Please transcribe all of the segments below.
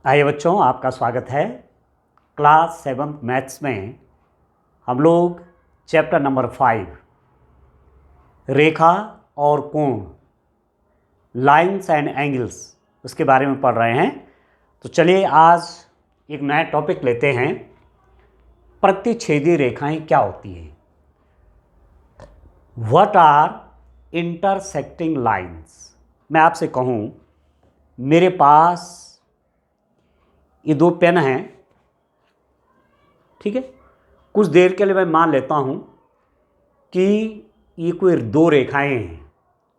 आइए बच्चों, आपका स्वागत है। क्लास 7 मैथ्स में हम लोग चैप्टर नंबर 5 रेखा और कोण, लाइंस एंड एंगल्स, उसके बारे में पढ़ रहे हैं। तो चलिए आज एक नया टॉपिक लेते हैं। प्रतिच्छेदी रेखाएं क्या होती हैं? What are intersecting lines? मैं आपसे कहूँ, मेरे पास ये दो पेन हैं, ठीक है। कुछ देर के लिए मैं मान लेता हूँ कि ये कोई दो रेखाएं हैं।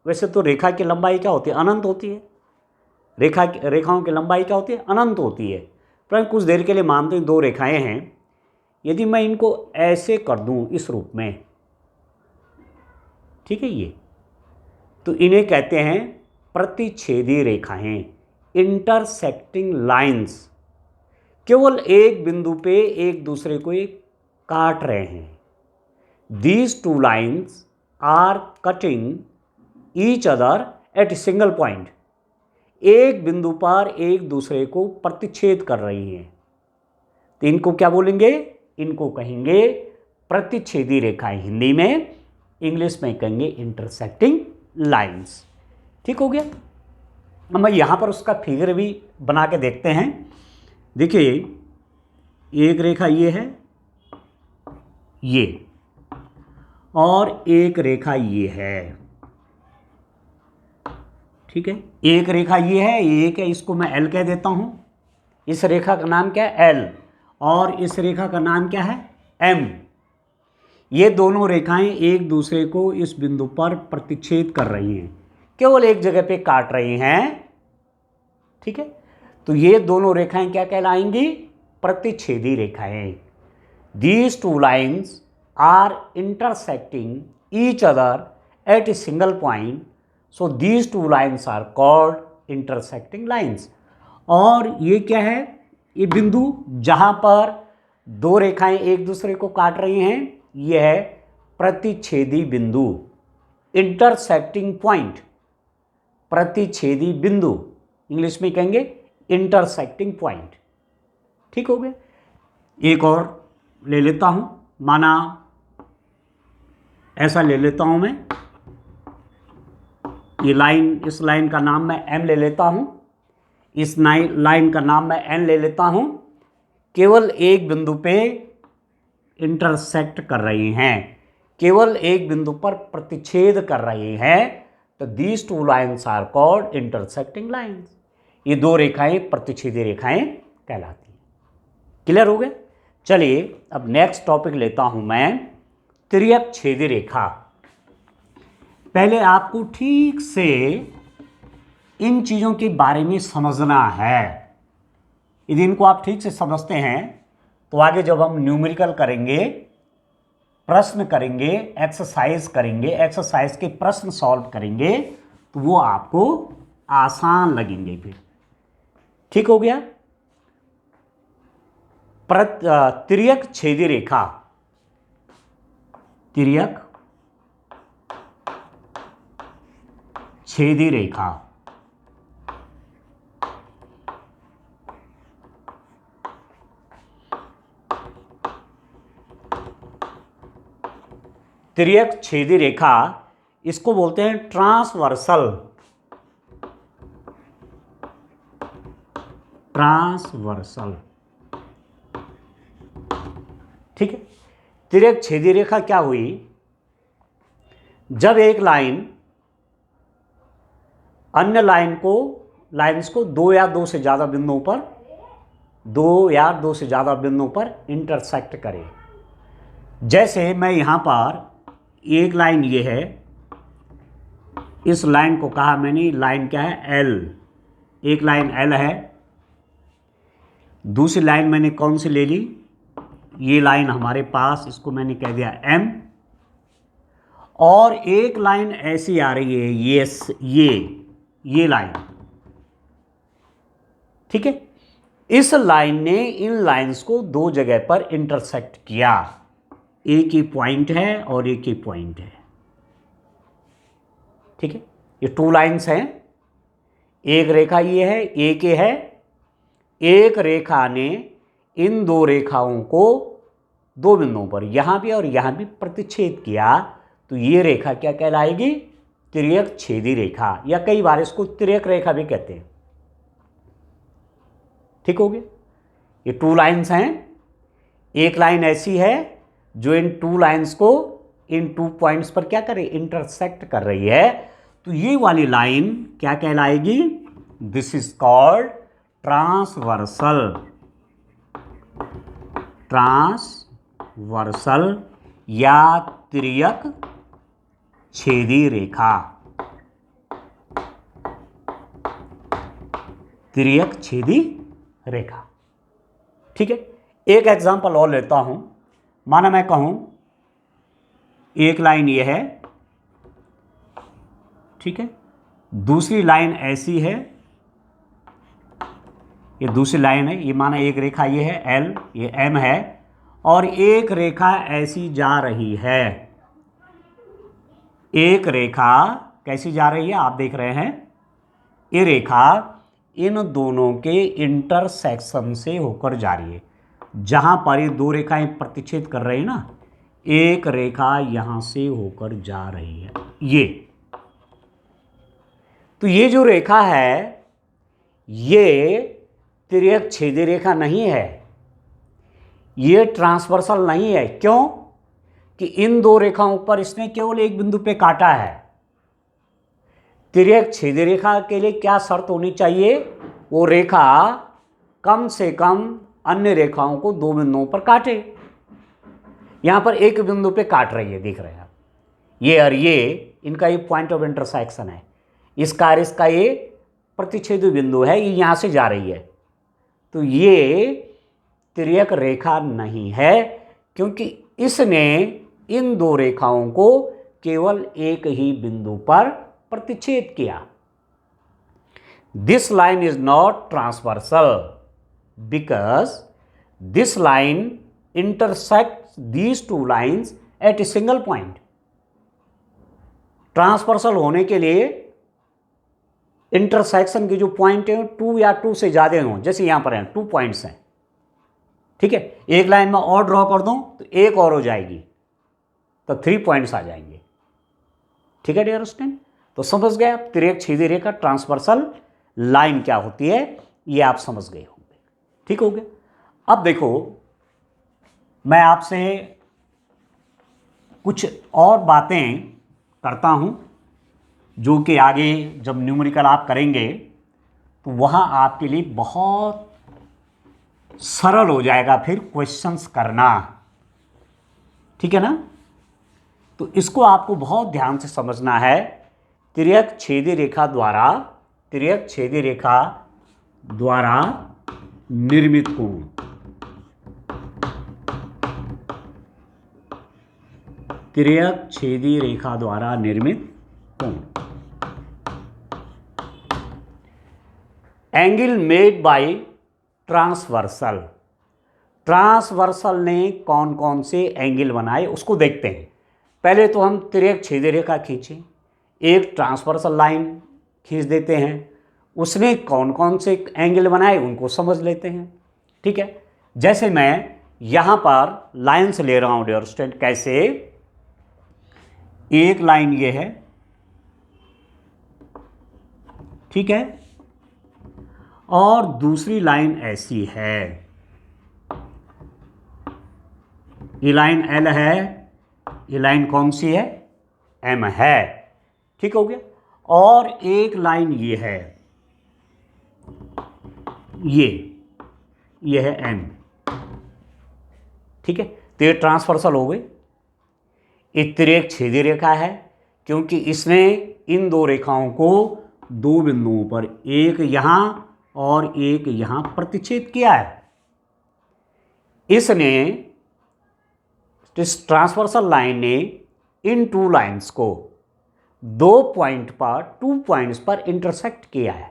वैसे तो रेखा की लंबाई क्या होती है? अनंत होती है। रेखाओं की लंबाई क्या होती है? अनंत होती है। परंतु कुछ देर के लिए मानते हैं दो रेखाएं हैं। यदि मैं इनको ऐसे कर दूं, इस रूप में, ठीक है, ये तो इन्हें कहते हैं प्रतिच्छेदी रेखाएं, इंटरसेक्टिंग लाइंस। केवल एक बिंदु पे एक दूसरे को काट रहे हैं। These two lines are cutting each other at a single point. एक बिंदु पर एक दूसरे को प्रतिच्छेद कर रही हैं। तो इनको क्या बोलेंगे? इनको कहेंगे प्रतिच्छेदी रेखाएं। हिंदी में, इंग्लिश में कहेंगे इंटरसेक्टिंग लाइन्स। ठीक हो गया। अब यहां पर उसका फिगर भी बना के देखते हैं। देखिए, एक रेखा ये है, ये, और एक रेखा ये है, ठीक है। एक रेखा ये है, एक है, इसको मैं एल कह देता हूं। इस रेखा का नाम क्या है? एल। और इस रेखा का नाम क्या है? एम। ये दोनों रेखाएं एक दूसरे को इस बिंदु पर प्रतिच्छेद कर रही हैं, केवल एक जगह पे काट रही हैं, ठीक है। तो ये दोनों रेखाएं क्या कहलाएंगी? प्रतिच्छेदी रेखाएं। These two lines are intersecting each other at a single point, so these two lines are called intersecting lines. और ये क्या है? ये बिंदु जहां पर दो रेखाएं एक दूसरे को काट रही हैं, यह है प्रतिच्छेदी बिंदु, इंटरसेक्टिंग पॉइंट। प्रतिच्छेदी बिंदु इंग्लिश में कहेंगे इंटरसेक्टिंग पॉइंट। ठीक हो गया। एक और ले लेता हूं, माना ऐसा ले लेता हूं मैं, ये लाइन, इस लाइन का नाम मैं एम ले लेता हूं, इस लाइन का नाम मैं एन ले लेता हूं। केवल एक बिंदु पे इंटरसेक्ट कर रही हैं, केवल एक बिंदु पर प्रतिच्छेद कर रही हैं। तो these two lines are called intersecting lines. ये दो रेखाएं प्रतिच्छेदी रेखाएं कहलाती हैं। क्लियर हो गए? चलिए अब नेक्स्ट टॉपिक लेता हूं मैं, तिर्यक छेदी रेखा। पहले आपको ठीक से इन चीजों के बारे में समझना है। यदि इनको आप ठीक से समझते हैं तो आगे जब हम न्यूमेरिकल करेंगे, प्रश्न करेंगे, एक्सरसाइज करेंगे, एक्सरसाइज के प्रश्न सॉल्व करेंगे, तो वो आपको आसान लगेंगे फिर। ठीक हो गया। तिर्यक छेदी रेखा, तिर्यक छेदी रेखा तिर्यक छेदी रेखा, इसको बोलते हैं ट्रांसवर्सल, ट्रांसवर्सल। ठीक है। तिर्यक छेदी रेखा क्या हुई? जब एक लाइन अन्य लाइंस को दो या दो से ज्यादा बिंदुओं पर इंटरसेक्ट करे। जैसे मैं यहां पर एक लाइन ये है, इस लाइन को कहा मैंने लाइन क्या है? एल। एक लाइन एल है, दूसरी लाइन मैंने कौन सी ले ली? ये लाइन हमारे पास, इसको मैंने कह दिया एम। और एक लाइन ऐसी आ रही है, ये लाइन, ठीक है। इस लाइन ने इन लाइंस को दो जगह पर इंटरसेक्ट किया। एक ही पॉइंट है और एक ही पॉइंट है, ठीक है। ये टू लाइंस हैं, एक रेखा ये है, एक ये है, एक रेखा ने इन दो रेखाओं को दो बिंदुओं पर यहाँ भी और यहाँ भी प्रतिच्छेद किया, तो ये रेखा क्या कहलाएगी? तिर्यक छेदी रेखा, या कई बार इसको तिर्यक रेखा भी कहते हैं। ठीक हो गया? ये टू लाइन्स हैं। एक लाइन ऐसी है जो इन टू लाइन्स को इन टू पॉइंट्स पर क्या करे? इंटरसेक्ट कर रही है। तो ये वाली लाइन क्या कहलाएगी? This is called transversal. Transversal या तिर्यक छेदी रेखा। तिर्यक छेदी रेखा। ठीक है, एक एग्जांपल और लेता हूं। माना मैं कहूं एक लाइन ये है, ठीक है, दूसरी लाइन ऐसी है, ये दूसरी लाइन है, ये माना एक रेखा ये है एल, ये एम है, और एक रेखा ऐसी जा रही है। एक रेखा कैसी जा रही है आप देख रहे हैं? ये रेखा इन दोनों के इंटरसेक्शन से होकर जा रही है। जहां पर ये दो रेखाएं प्रतिच्छेद कर रही है ना, एक रेखा यहां से होकर जा रही है ये। तो ये जो रेखा है ये तिर्यक छेदी रेखा नहीं है, ये ट्रांसवर्सल नहीं है। क्यों? कि इन दो रेखाओं पर इसने केवल एक बिंदु पे काटा है। तिर्यक छेदी रेखा के लिए क्या शर्त होनी चाहिए? वो रेखा कम से कम अन्य रेखाओं को दो बिंदुओं पर काटे। यहां पर एक बिंदु पे काट रही है, देख रहे हैं आप, ये और ये इनका ये पॉइंट ऑफ इंटरसेक्शन है। इसका और इसका ये प्रतिच्छेदी बिंदु है, ये यहां से जा रही है। तो ये तिर्यक रेखा नहीं है, क्योंकि इसने इन दो रेखाओं को केवल एक ही बिंदु पर प्रतिच्छेद किया। This line is not transversal because this line intersect these two lines at a single point. Transversal होने के लिए इंटरसेक्शन के जो पॉइंट है टू या टू से ज्यादा हों, जैसे यहां पर हैं टू पॉइंट्स हैं, ठीक है, एक लाइन में और ड्रॉ कर दूं तो एक और हो जाएगी, तो 3 पॉइंट्स आ जाएंगे। ठीक है डियर स्टूडेंट, तो समझ गए आप तिर्यक छेदी रेखा ट्रांसवर्सल लाइन क्या होती है, ये आप समझ गए होंगे। ठीक हो गया। अब देखो मैं आपसे कुछ और बातें करता हूं जो कि आगे जब न्यूमेरिकल आप करेंगे तो वहां आपके लिए बहुत सरल हो जाएगा फिर क्वेश्चंस करना। ठीक है ना? तो इसको आपको बहुत ध्यान से समझना है। तिर्यक छेदी रेखा द्वारा, तिर्यक छेदी रेखा द्वारा निर्मित कोण, तिर्यक छेदी रेखा द्वारा निर्मित कोण, angle made by transversal. Transversal ने कौन कौन से एंगल बनाए उसको देखते हैं। पहले तो हम तिर्यक छेदी रेखा खींचें, एक ट्रांसवर्सल लाइन खींच देते हैं, उसने कौन कौन से एंगल बनाए उनको समझ लेते हैं। ठीक है, जैसे मैं यहां पर लाइन्स ले रहा हूं डियर स्टूडेंट। कैसे? एक लाइन ये है, ठीक है, और दूसरी लाइन ऐसी है, ये लाइन एल है, ये लाइन कौन सी है? एम है। ठीक हो गया। और एक लाइन ये है, ये है एम। ठीक है, तो ये ट्रांसवर्सल हो गई। ये तिर्यक छेदी रेखा है क्योंकि इसने इन दो रेखाओं को दो बिंदुओं पर, एक यहां और एक यहां प्रतिच्छेद किया है। इसने, इस ट्रांसवर्सल लाइन ने इन टू लाइंस को दो पॉइंट पर, 2 पॉइंट्स पर इंटरसेक्ट किया है।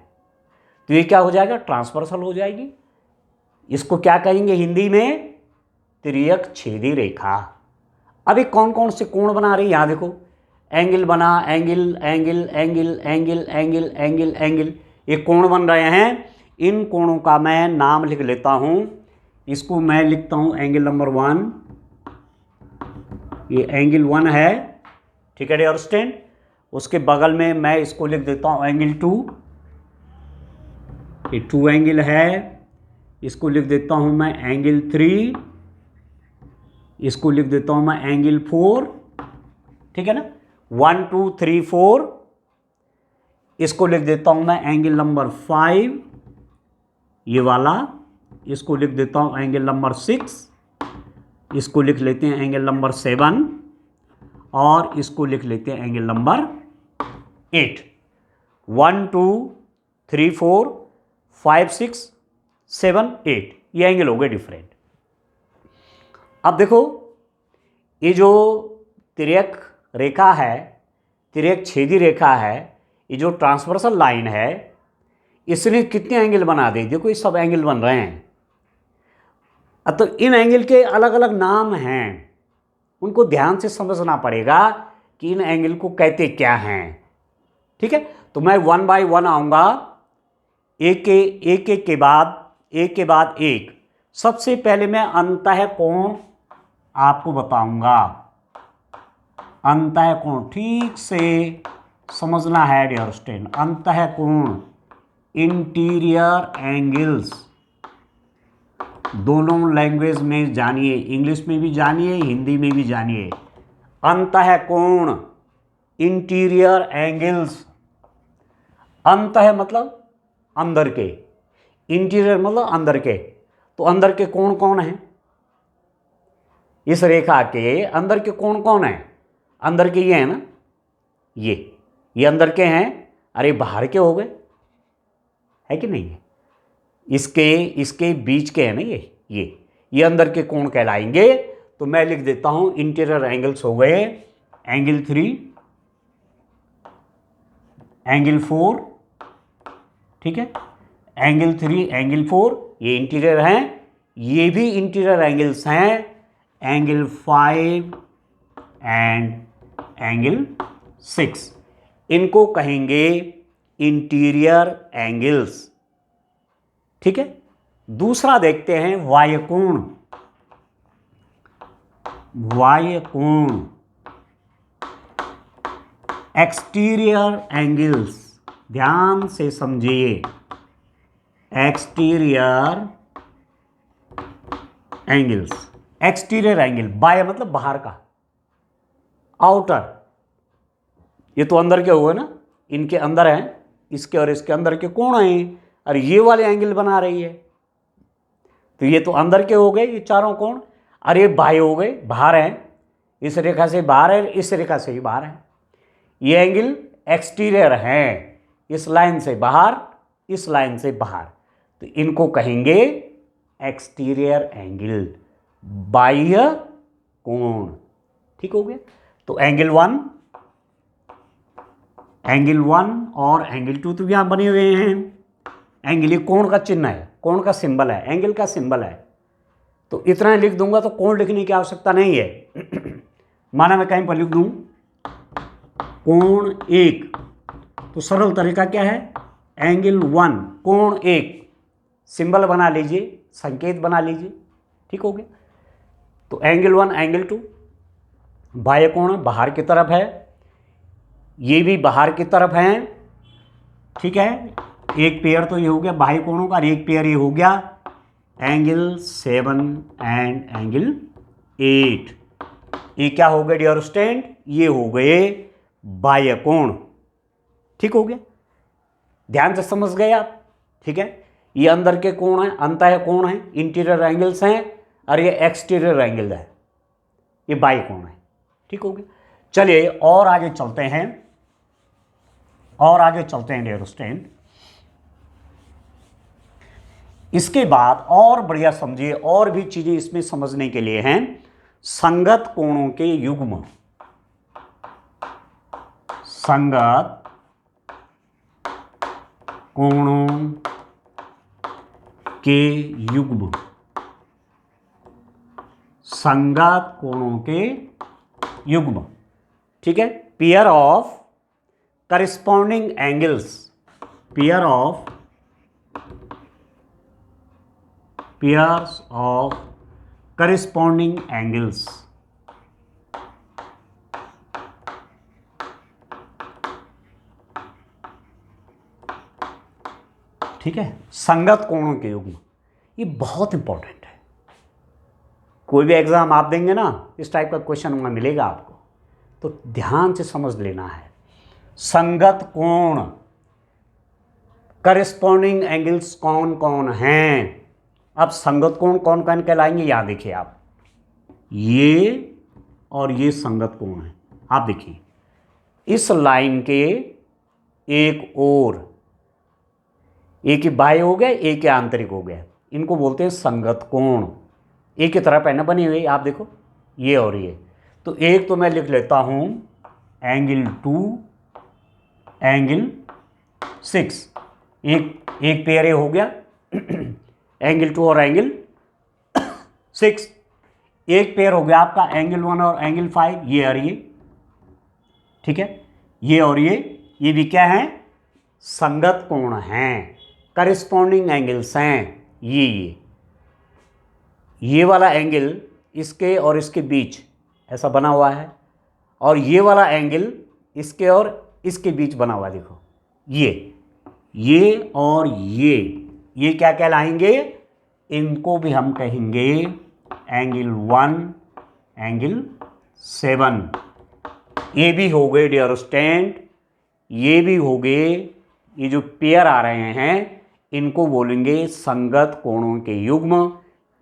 तो ये क्या हो जाएगा? ट्रांसवर्सल हो जाएगी। इसको क्या कहेंगे हिंदी में? तिर्यक छेदी रेखा। अभी कौन कौन से कोण बना रही है यहां देखो, एंगल बना, angle angle angle angle angle angle angle, ये कोण बन रहे हैं। इन कोणों का मैं नाम लिख लेता हूँ। इसको मैं लिखता हूँ एंगल नंबर 1, ये एंगल 1 है, ठीक है डियर स्टूडेंट। उसके बगल में मैं इसको लिख देता हूँ एंगल 2, ये 2 एंगल है। इसको लिख देता हूँ मैं एंगल 3, इसको लिख देता हूँ मैं एंगल 4, ठीक है ना, 1 2 3 4। इसको लिख देता हूँ मैं एंगल नंबर 5, ये वाला। इसको लिख देता हूँ एंगल नंबर 6, इसको लिख लेते हैं एंगल नंबर 7, और इसको लिख लेते हैं एंगल नंबर 8। 1 2 3 4 5 6 7 8, ये एंगल हो गए डिफरेंट। अब देखो ये जो तिर्यक रेखा है, तिर्यक छेदी रेखा है, ये जो ट्रांसवर्सल लाइन है, इसने कितने एंगल बना दे? देखो ये सब एंगल बन रहे हैं। तो इन एंगल के अलग अलग नाम हैं, उनको ध्यान से समझना पड़ेगा कि इन एंगल को कहते क्या हैं, ठीक है। तो मैं 1 बाय 1 आऊँगा, एक के बाद एक। सबसे पहले मैं अंतः कोण आपको बताऊंगा। अंतः कोण ठीक से समझना है डियर स्टूडेंट। अंतः कोण, इंटीरियर एंगल्स, दोनों लैंग्वेज में जानिए, इंग्लिश में भी जानिए, हिंदी में भी जानिए। अंतः कोण, इंटीरियर एंगल्स। अंतः मतलब अंदर के, इंटीरियर मतलब अंदर के। तो अंदर के कोण कौन है? इस रेखा के अंदर के कोण कौन है? अंदर के ये है ना, ये अंदर के हैं। अरे बाहर के हो गए, है कि नहीं है? इसके बीच के है ना ये अंदर के कोण कहलाएंगे। तो मैं लिख देता हूं इंटीरियर एंगल्स हो गए एंगल 3, एंगल 4, ठीक है, एंगल 3, एंगल 4, ये इंटीरियर हैं। ये भी इंटीरियर एंगल्स हैं, एंगल 5 एंड एंगल 6। इनको कहेंगे इंटीरियर एंगल्स, ठीक है। दूसरा देखते हैं वाह्य कोण। वाह्य कोण, एक्सटीरियर एंगल्स, ध्यान से समझिए। एक्सटीरियर एंगल्स, एक्सटीरियर एंगल, बाह्य मतलब बाहर का, आउटर। ये तो अंदर के हुए ना, इनके अंदर हैं, इसके और इसके अंदर के कोण हैं। और ये वाले एंगल बना रही है, तो ये तो अंदर के हो गए ये चारों कोण। और ये बाह्य हो गए, बाहर हैं, इस रेखा से बाहर है, इस रेखा से ही बाहर है। ये एंगल एक्सटीरियर हैं, इस लाइन से बाहर, इस लाइन से बाहर। तो इनको कहेंगे एक्सटीरियर एंगल, बाह्य कोण, ठीक हो गया। तो एंगल 1 और एंगल 2 तो यहां बने हुए हैं। एंगल ये कोण का चिन्ह है, कोण का सिंबल है, एंगल का सिंबल है। तो इतना लिख दूंगा तो कोण लिखने की आवश्यकता नहीं है। माना मैं कहीं पर लिख दूं कोण 1, तो सरल तरीका क्या है? एंगल 1 कोण 1, सिंबल बना लीजिए, संकेत बना लीजिए, ठीक हो गया। तो एंगल 1, एंगल 2 बाह्य कोण बाहर की तरफ है, ये भी बाहर की तरफ हैं, ठीक है। एक पेयर तो ये हो गया बाह्य कोणों का, और एक पेयर ये हो गया एंगल 7 एंड एंगल 8। ये क्या हो गए डियर स्टूडेंट? ये हो गए बाह्य कोण, ठीक हो गया। ध्यान से समझ गए आप, ठीक है। ये अंदर के कोण हैं, अंतः कोण हैं, इंटीरियर एंगल्स हैं, और ये एक्सटीरियर एंगल है, ये बाह्य कोण है, ठीक हो गया। चलिए और आगे चलते हैं, डियर स्टूडेंट। इसके बाद और बढ़िया समझिए, और भी चीजें इसमें समझने के लिए हैं। संगत कोणों के युग्म, संगत कोणों के युग्म, संगत कोणों के युग्म, ठीक है। Pair of corresponding angles, pair of pairs of corresponding angles. ठीक है, संगत कोणों के युग्म, ये बहुत इंपॉर्टेंट है। कोई भी एग्जाम आप देंगे ना, इस टाइप का क्वेश्चन मिलेगा आपको, तो ध्यान से समझ लेना है। संगत कोण, करस्पॉन्डिंग एंगल्स कौन कौन हैं। अब संगत कोण कौन कौन कहलाएंगे, यहां देखिए आप, ये और ये संगत कोण है। आप देखिए इस लाइन के एक ओर, एक ही बाह्य हो गया, एक ही आंतरिक हो गया, इनको बोलते हैं संगत कोण। एक की तरह पहले बनी हुई, आप देखो ये और ये। तो एक तो मैं लिख लेता हूं एंगल 2, एंगल 6, एक पेयर हो गया एंगल 2 और एंगल 6। एक पेयर हो गया आपका एंगल 1 और एंगल 5, ये और ये। ठीक है, ये और ये भी क्या है, संगत कोण हैं, करस्पॉन्डिंग एंगल्स हैं। ये वाला एंगल इसके और इसके बीच ऐसा बना हुआ है, और ये वाला एंगल इसके और इसके बीच बना हुआ है। देखो ये और ये क्या कहलाएंगे, इनको भी हम कहेंगे एंगल 1, एंगल 7। ये भी हो गए डियर स्टूडेंट, ये भी हो गए। ये जो पेयर आ रहे हैं इनको बोलेंगे संगत कोणों के युग्म,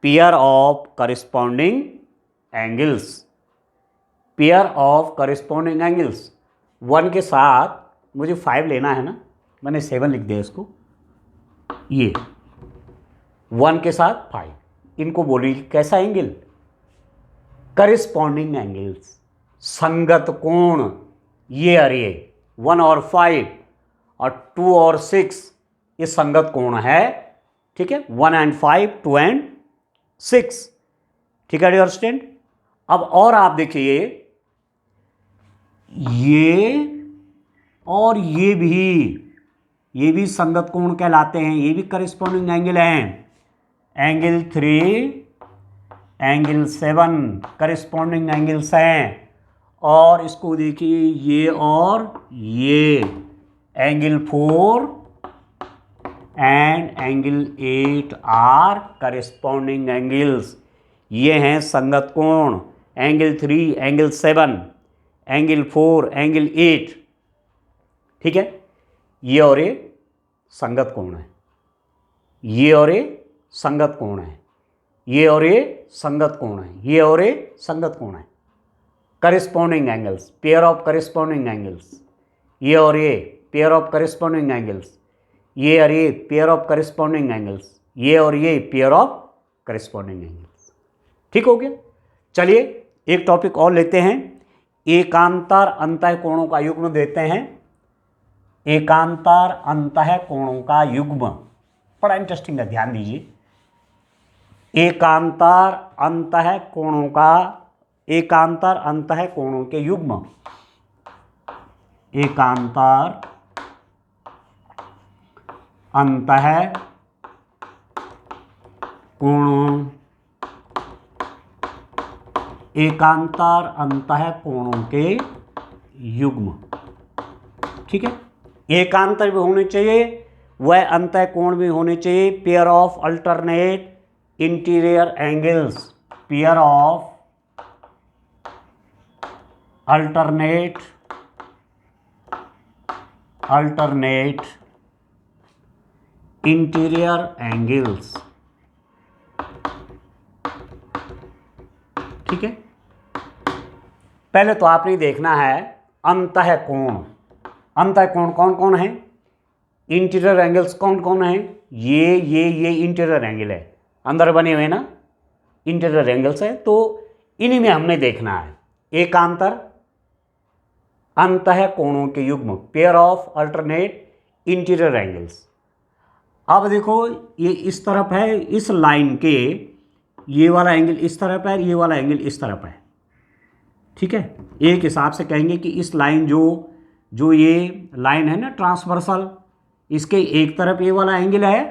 pair of corresponding angles, pair of corresponding angles. 1 के साथ मुझे 5 लेना है ना, मैंने 7 लिख दिया इसको। ये 1 के साथ 5, इनको बोलेंगे कैसा एंगल, करस्पॉन्डिंग एंगल्स, संगत कोण। ये और ये 1 और 5 और 2 और 6 ये संगत कोण है। ठीक है, 1 and 5, 2 and 6। ठीक है डियर स्टूडेंट। अब और आप देखिए, ये और ये भी संगत कोण कहलाते हैं, ये भी करस्पॉन्डिंग एंगल हैं। एंगल 3, एंगल 7 करस्पॉन्डिंग एंगल्स हैं। और इसको देखिए, ये और ये angle 4 and angle 8 are corresponding angles. ये हैं संगत कोण, एंगल 3, एंगल 7, एंगल 4, एंगल 8। ठीक है, ये और ये संगत कोण है, ये और ये संगत कोण है, ये और ये संगत कोण है, ये और ये संगत कोण है। Corresponding angles, pair of corresponding angles. ये और ये पेयर ऑफ करस्पॉन्डिंग एंगल्स, ये और ये पेयर ऑफ करस्पॉन्डिंग एंगल्स, ये और ये पेयर ऑफ करस्पॉन्डिंग एंगल्स। ठीक हो गया। चलिए एक टॉपिक और लेते हैं, एकांतर अंतः कोणों का युग्म देते हैं। एकांतर अंतः कोणों का युग्म बड़ा इंटरेस्टिंग है, ध्यान दीजिए। एकांतर अंतः कोणों का, एकांतर अंतः कोणों के युग्म, एकांतर अंतः कोणों, एकांतर अंतः कोणों के युग्म। ठीक है, एकांतर भी होने चाहिए, वह अंतः कोण भी होने चाहिए। Pair of alternate interior angles, pair of alternate interior angles. ठीक है, पहले तो आपने देखना है अंतः कोण। अंतः कोण कौन कौन है, इंटीरियर एंगल्स कौन कौन है, ये इंटीरियर एंगल है, अंदर बने हुए ना इंटीरियर एंगल्स है, तो इन्हीं में हमने देखना है एकांतर अंतः कोणों के युग्म, pair of alternate interior angles. अब देखो ये इस तरफ है, इस लाइन के ये वाला एंगल इस तरफ है, ये वाला एंगल इस तरफ है। ठीक है, एक हिसाब से कहेंगे कि इस लाइन जो ये लाइन है ना ट्रांसवर्सल, इसके एक तरफ ये वाला एंगल है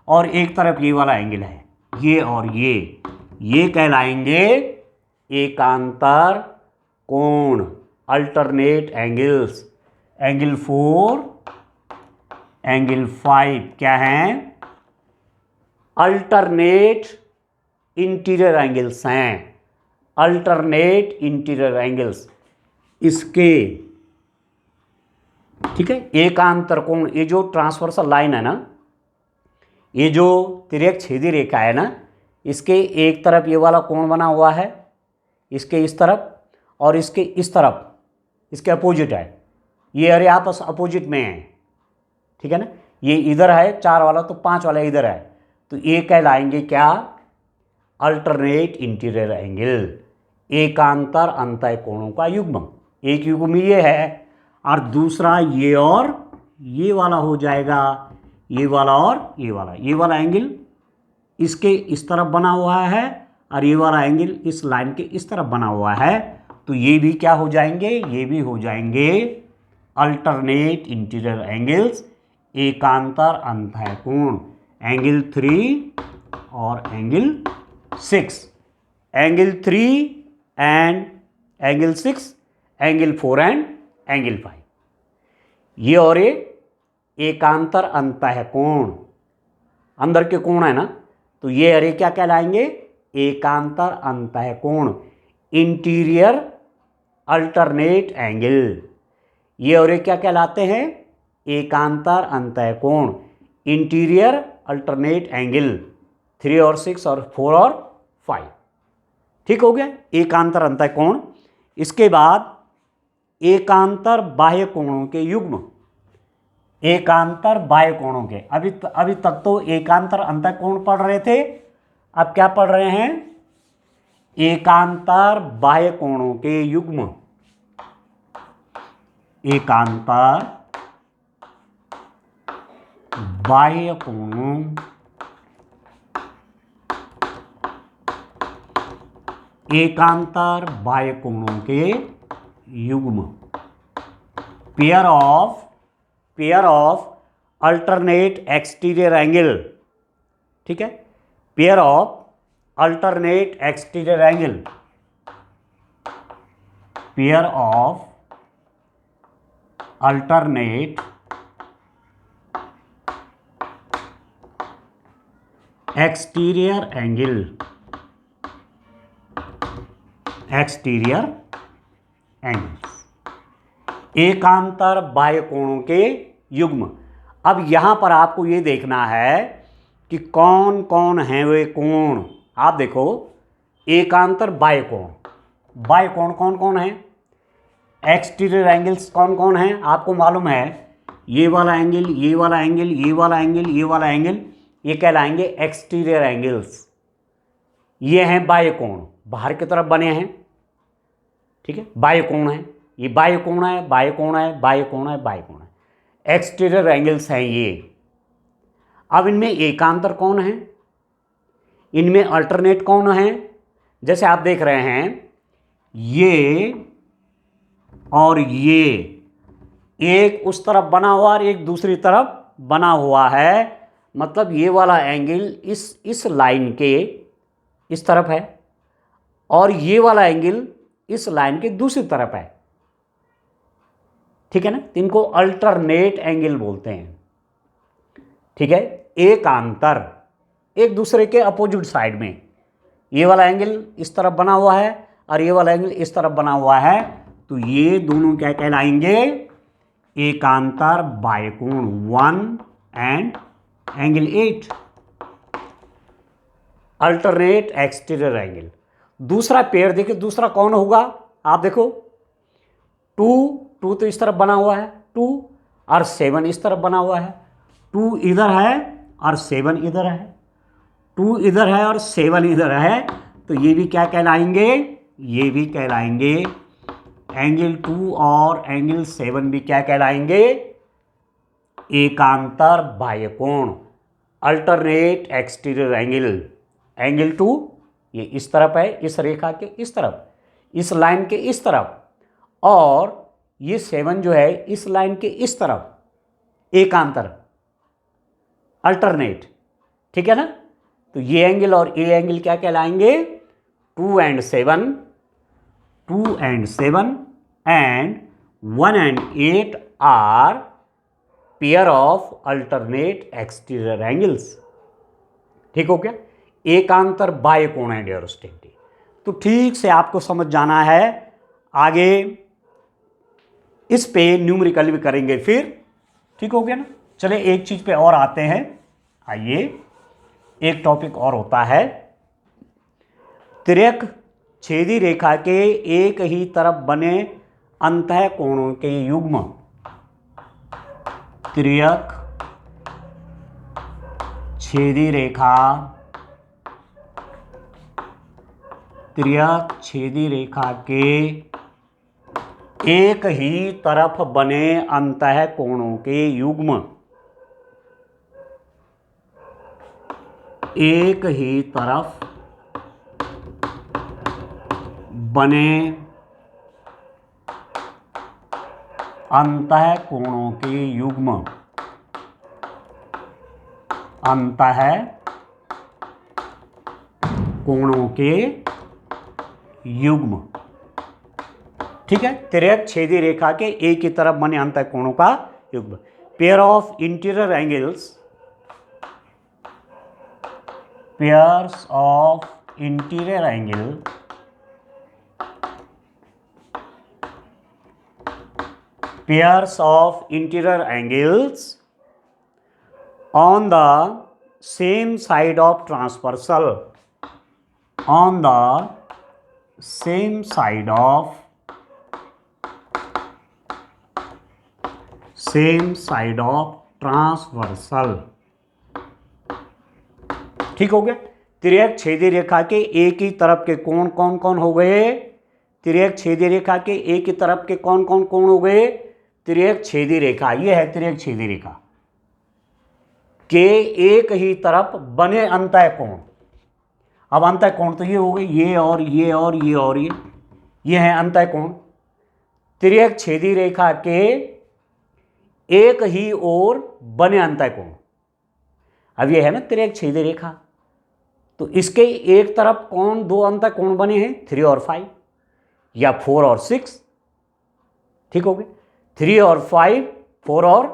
और एक तरफ ये वाला एंगल है, ये और ये कहलाएंगे एकांतर कोण, अल्टरनेट एंगल्स। एंगल 4, एंगल 5 क्या हैं? अल्टरनेट इंटीरियर एंगल्स हैं, अल्टरनेट इंटीरियर एंगल्स इसके। ठीक है, एकांतर कोण, ये जो ट्रांसवर्सल लाइन है ना, ये जो तिर्यक छेदी रेखा है ना, इसके एक तरफ ये वाला कोण बना हुआ है, इसके इस तरफ, और इसके इस तरफ, इसके अपोजिट है। ये अरे आपस अपोजिट में है, ठीक है ना। ये इधर है 4 वाला, तो 5 वाला इधर है, तो ये कहलाएंगे क्या? अल्टरनेट इंटीरियर एंगल, एकांतर अंतः कोणों का युग्म। एक युग्म ये है, और दूसरा ये और ये वाला हो जाएगा, ये वाला और ये वाला। ये वाला एंगल इसके इस तरफ बना हुआ है, और ये वाला एंगल इस लाइन के इस तरफ बना हुआ है, तो ये भी क्या हो जाएंगे? ये भी हो जाएंगे अल्टरनेट इंटीरियर एंगल्स, एकांतर अंतः कोण। एंगल 3 और angle 6, angle 3 and angle 6, angle 4 and angle 5, ये और ये एकांतर अंतः कोण, अंदर के कोण है ना, तो ये अरे क्या कहलाएंगे? एकांतर अंतः कोण, इंटीरियर अल्टरनेट एंगल। ये और ये क्या कहलाते हैं? एकांतर अंतः कोण, इंटीरियर अल्टरनेट एंगल। 3 और 6 और 4 और 5, ठीक हो गया, एकांतर अंतः कोण। इसके बाद एकांतर बाह्य कोणों के युग्म, एकांतर बाह्य कोणों के। अभी तक तो एकांतर अंतः कोण पढ़ रहे थे, अब क्या पढ़ रहे हैं? एकांतर बाह्य कोणों के युग्म। एकांतर बाह्य कोणों, एकांतर बाह्य कोणों के युग्म। Pair of alternate exterior angle, ठीक है, pair of alternate exterior angle, pair of alternate exterior angle, exterior angles, एकांतर बाह्य कोणों के युग्म। अब यहां पर आपको ये देखना है कि कौन कौन हैं वे कोण। आप देखो, एकांतर बाह्य कोण, बाह्य कोण कौन कौन है? एक्सटीरियर एंगल्स कौन कौन हैं? आपको मालूम है, ये वाला एंगल, ये वाला एंगल, ये वाला एंगल, ये वाला एंगल, ये कहलाएंगे एक्सटीरियर एंगल्स। ये हैं बाह्य कोण, बाहर की तरफ बने हैं, ठीक है, बाह्य कोण है। ये बाह्य कोण है, बाह्य कोण है, बाह्य कोण है, बाह्य कोण है, एक्सटीरियर एंगल्स हैं ये। अब इनमें एकांतर कौन है? इनमें अल्टरनेट कौन है? जैसे आप देख रहे हैं, ये और ये, एक उस तरफ बना हुआ और एक दूसरी तरफ बना हुआ है, मतलब ये वाला एंगल इस लाइन के इस तरफ है, और ये वाला एंगल इस लाइन के दूसरी तरफ है, ठीक है ना। तो इनको अल्टरनेट एंगल बोलते हैं, ठीक है। एकांतर, एक दूसरे के अपोजिट साइड में, ये वाला एंगल इस तरफ बना हुआ है और ये वाला एंगल इस तरफ बना हुआ है, तो ये दोनों क्या कहलाएंगे? एकांतर बाह्य कोण 1 and angle 8, alternate exterior angle. दूसरा पेयर देखिए, दूसरा कौन होगा? आप देखो, 2 तो इस तरफ बना हुआ है, 2 और 7 इस तरफ बना हुआ है, 2 इधर है और 7 इधर है, 2 इधर है और 7 इधर है, तो ये भी क्या कहलाएंगे? ये भी कहलाएंगे एंगल 2 और एंगल 7 भी क्या कहलाएंगे? एकांतर बाह्य कोण, अल्टरनेट एक्सटीरियर एंगल। एंगल 2 ये इस तरफ है, इस रेखा के इस तरफ, इस लाइन के इस तरफ, और ये 7 जो है इस लाइन के इस तरफ, एकांतर, अल्टरनेट। ठीक है ना। तो ये एंगल और ये एंगल क्या कहलाएंगे, 2 and 7 and 1 and 8 are pair of alternate exterior angles. ठीक हो गया, एकांतर बाह्य कोण है डियर स्टूडेंट। तो ठीक से आपको समझ जाना है। आगे इस पे न्यूमेरिकल भी करेंगे फिर। ठीक हो गया ना। चले एक चीज पे और आते हैं। आइए, एक टॉपिक और होता है, तिर्यक छेदी रेखा के एक ही तरफ बने अंतः कोणों के युग्म। तिर्यक छेदी रेखा, तिर्यक छेदी रेखा के एक ही तरफ बने अंतः कोणों के युग्म। एक ही तरफ बने अंतः कोणों के युग्म। अंतः कोणों के युग्म। ठीक है, तिर्यक छेदी रेखा के एक ही तरफ बने अंतः कोणों का युग्म। Pair of interior angles, pairs of interior angle pairs of interior angles on the same side of transversal, on the same side of transversal। ठीक हो गया। तिर्यक छेदी रेखा के एक ही तरफ के कोण कौन कौन हो गए, तिर्यक छेदी रेखा के एक ही तरफ के कौन कौन कोण हो गए, तिर्यक छेदी रेखा, ये है तिर्यक छेदी रेखा के एक ही तरफ बने अंतः कोण। अब अंतः कोण तो ये हो गए, ये और ये और ये और ये है अंतः कोण। तिर्यक छेदी रेखा के एक ही ओर बने अंतः कोण। अब ये है ना तिर्यक छेदी रेखा, तो इसके एक तरफ कौन दो अंतः कोण बने हैं, 3 और 5 या 4 और 6। ठीक हो गया, 3 और 5, 4 और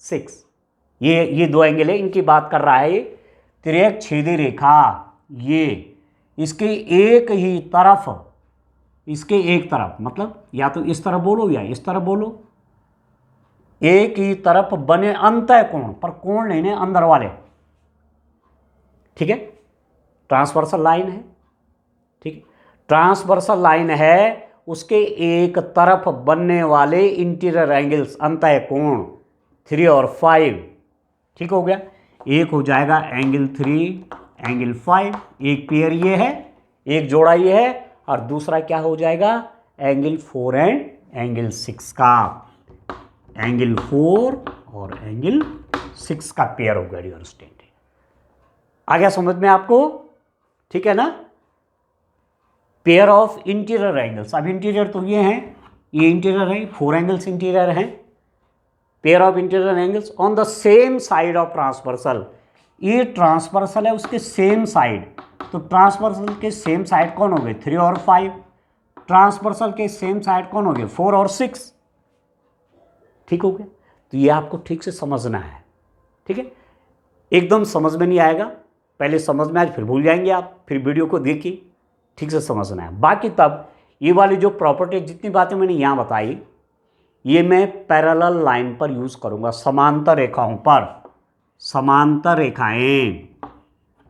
6, ये दो एंगल है, इनकी बात कर रहा है ये। तिर्यक छेदी रेखा, ये इसके एक ही तरफ, इसके एक तरफ मतलब या तो इस तरफ बोलो या इस तरफ बोलो, एक ही तरफ बने अंतः कोण, पर कोण नहीं, अंदर वाले। ठीक है, ट्रांसवर्सल लाइन है। ठीक है, ट्रांसवर्सल लाइन है, उसके एक तरफ बनने वाले इंटीरियर एंगल्स अंतः कोण 3 और 5। ठीक हो गया, एक हो जाएगा एंगल 3, एंगल 5, एक पेयर ये है, एक जोड़ा ये है, और दूसरा क्या हो जाएगा, एंगल 4 एंड एंगल 6 का, एंगल 4 और एंगल 6 का पेयर हो गया डियर स्टूडेंट। आ गया समझ में आपको। ठीक है ना। पेयर ऑफ इंटीरियर एंगल्स, अब इंटीरियर तो ये हैं, ये इंटीरियर है, 4 एंगल्स इंटीरियर हैं। Pair of interior angles on the same side of transversal, ये ट्रांसवर्सल है उसके सेम साइड, तो ट्रांसवर्सल के सेम साइड कौन हो गए, 3 और 5। ट्रांसवर्सल के सेम साइड कौन हो गए, 4 और 6। ठीक हो गया, तो ये आपको ठीक से समझना है। ठीक है, एकदम समझ में नहीं आएगा, पहले समझ में आए फिर भूल जाएंगे आप, फिर वीडियो को देखिए, ठीक से समझना है। बाकी तब ये वाली जो प्रॉपर्टी, जितनी बातें मैंने यहाँ बताई, ये मैं पैरेलल लाइन पर यूज़ करूँगा, समांतर रेखाओं पर। समांतर रेखाएं,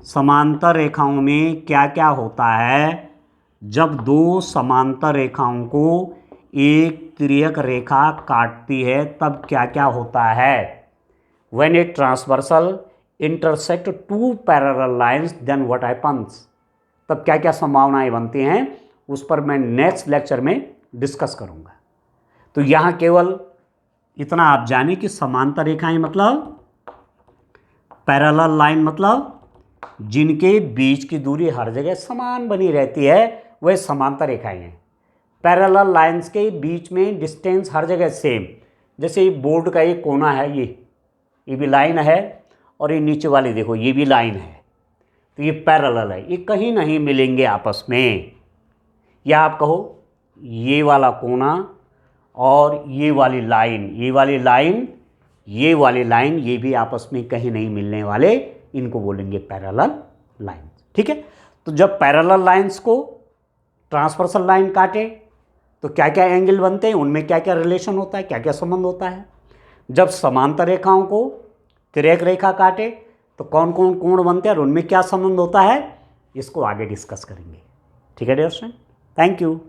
समांतर रेखाओं में क्या क्या होता है, जब दो समांतर रेखाओं को एक तिर्यक रेखा काटती है तब क्या क्या होता है। When a transversal intersect 2 parallel lines then what happens, तब क्या क्या संभावनाएं बनती हैं, उस पर मैं नेक्स्ट लेक्चर में डिस्कस करूंगा। तो यहाँ केवल इतना आप जाने कि समांतर रेखाएं मतलब, पैरेलल लाइन मतलब जिनके बीच की दूरी हर जगह समान बनी रहती है, वह समांतर रेखाएं हैं। पैरेलल लाइंस के बीच में डिस्टेंस हर जगह सेम, जैसे ये बोर्ड का एक कोना है, ये भी लाइन है, और ये नीचे वाली देखो ये भी लाइन है, तो ये पैरेलल है, ये कहीं नहीं मिलेंगे आपस में। या आप कहो ये वाला कोना और ये वाली लाइन, ये वाली लाइन, ये वाली लाइन, ये भी आपस में कहीं नहीं मिलने वाले, इनको बोलेंगे पैरेलल लाइन। ठीक है, तो जब पैरेलल लाइंस को ट्रांसवर्सल लाइन काटे तो क्या क्या एंगल बनते हैं, उनमें क्या क्या रिलेशन होता है, क्या क्या संबंध होता है। जब समांतर रेखाओं को तिर्यक रेखा काटे तो कौन कौन कोण बनते हैं और उनमें क्या संबंध होता है, इसको आगे डिस्कस करेंगे। ठीक है डियर फ्रेंड, थैंक यू।